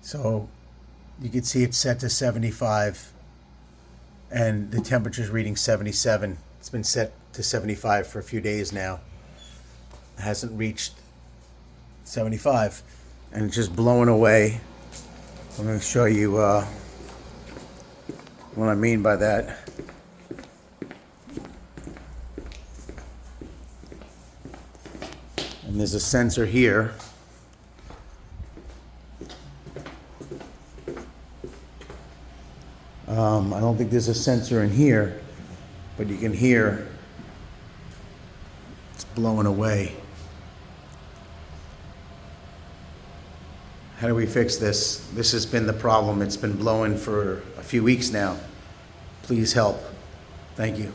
So you can see it's set to 75 and the temperature's reading 77. It's been set to 75 for a few days now. It hasn't reached 75 and it's just blowing away. I'm going to show you what I mean by that. And there's a sensor here. I don't think there's a sensor in here, but you can hear it's blowing away. How do we fix this? This has been the problem. It's been blowing for a few weeks now. Please help. Thank you.